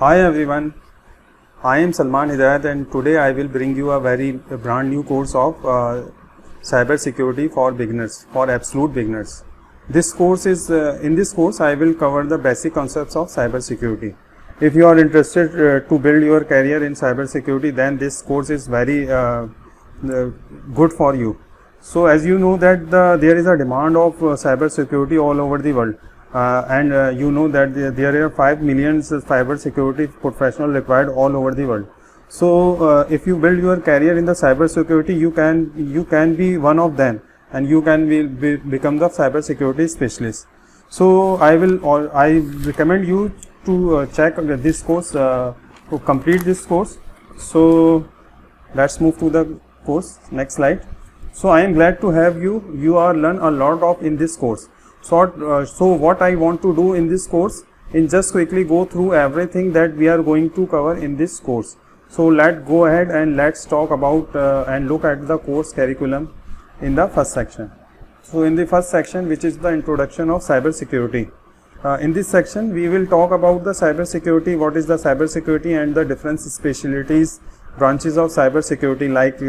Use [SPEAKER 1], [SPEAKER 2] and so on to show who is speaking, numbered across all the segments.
[SPEAKER 1] Hi everyone, I am Salman Hidayat and today I will bring you a brand new course of cybersecurity for beginners, for absolute beginners. This course is, in this course I will cover the basic concepts of cybersecurity. If you are interested to build your career in cybersecurity, then this course is very good for you. So as you know that there is a demand of cybersecurity all over the world. You know that there are 5 million cybersecurity professionals required all over the world. So if you build your career in the cybersecurity, you can be one of them, and you can become the cybersecurity specialist. So I recommend you to check this course, to complete this course. So let's move to the course. Next slide. So I am glad to have you. You are learn a lot of in this course. So what I want to do in this course is just quickly go through everything that we are going to cover in this course. So let's go ahead and let's talk about and look at the course curriculum in the first section. So in the first section, which is the introduction of cybersecurity. In this section, we will talk about the cybersecurity, what is the cybersecurity and the different specialties, branches of cybersecurity, like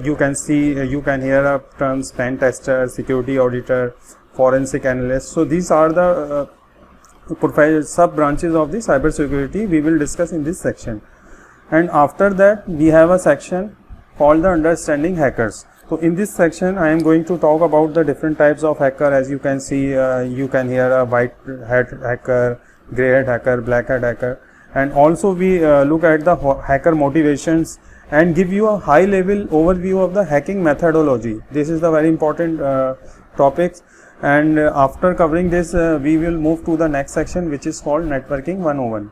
[SPEAKER 1] you can see, you can hear a terms pen tester, security auditor, forensic analyst. So these are the sub branches of the cybersecurity we will discuss in this section. And after that, we have a section called the understanding hackers. So in this section, I am going to talk about the different types of hacker. As you can see, you can hear a white hat hacker, gray hat hacker, black hat hacker, and also we look at the hacker motivations and give you a high level overview of the hacking methodology. This is the very important topics. And after covering this, we will move to the next section, which is called Networking 101.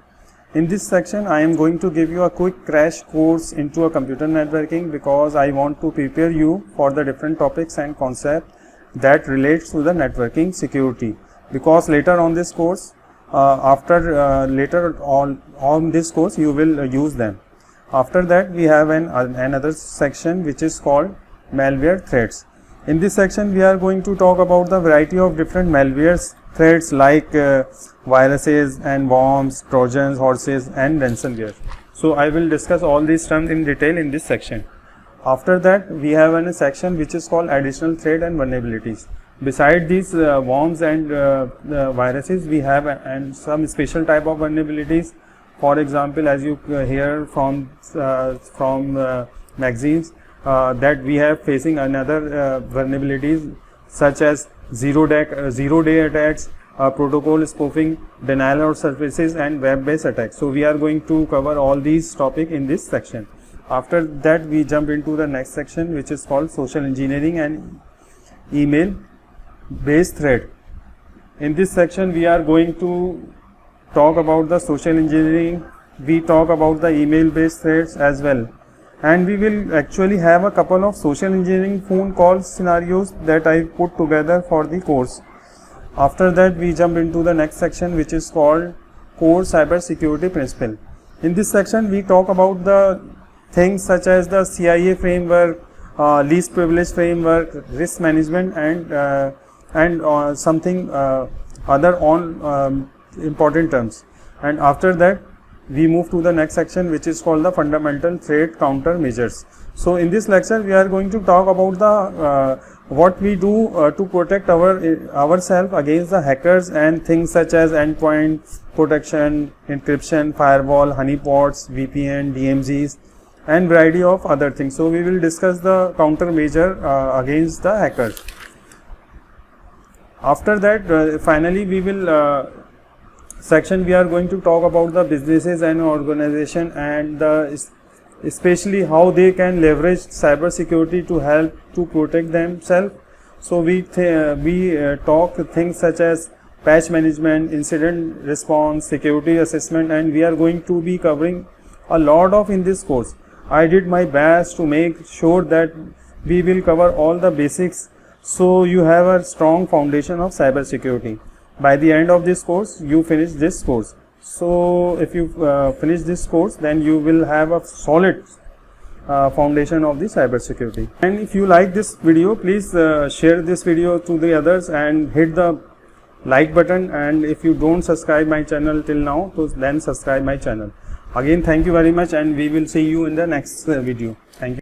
[SPEAKER 1] In this section, I am going to give you a quick crash course into a computer networking, because I want to prepare you for the different topics and concepts that relates to the networking security. Because later on this course, later on this course, you will use them. After that, we have another section which is called Malware Threads. In this section, we are going to talk about the variety of different malware threats like viruses and worms, trojans, horses, and ransomware. So I will discuss all these terms in detail in this section. After that, we have a section which is called additional threat and vulnerabilities. Beside these worms and viruses, we have some special type of vulnerabilities. For example, as you hear from magazines, that we have facing another vulnerabilities such as zero-day attacks, protocol spoofing, denial of services, and web-based attacks. So we are going to cover all these topics in this section. After that, we jump into the next section, which is called social engineering and email-based threat. In this section, we are going to talk about the social engineering. We talk about the email-based threats as well. And we will actually have a couple of social engineering phone call scenarios that I put together for the course. After that, we jump into the next section, which is called Core Cybersecurity Principle. In this section, we talk about the things such as the CIA framework, least privilege framework, risk management, and something other on important terms. And after that, we move to the next section, which is called the fundamental threat countermeasures. So in this lecture, we are going to talk about the what we do to protect ourselves against the hackers, and things such as endpoint protection, encryption, firewall, honeypots, VPN, DMZs, and variety of other things. So we will discuss the countermeasure against the hackers. After that, finally, we will section we are going to talk about the businesses and organization, and especially how they can leverage cybersecurity to help to protect themselves. So we talk things such as patch management, incident response, security assessment, and we are going to be covering a lot of in this course. I did my best to make sure that we will cover all the basics, so you have a strong foundation of cybersecurity. By the end of this course, you finish this course. So if you finish this course, then you will have a solid foundation of the cybersecurity. And if you like this video, please share this video to the others and hit the like button, and if you don't subscribe my channel till now, so then subscribe my channel. Again, thank you very much, and we will see you in the next video. Thank you.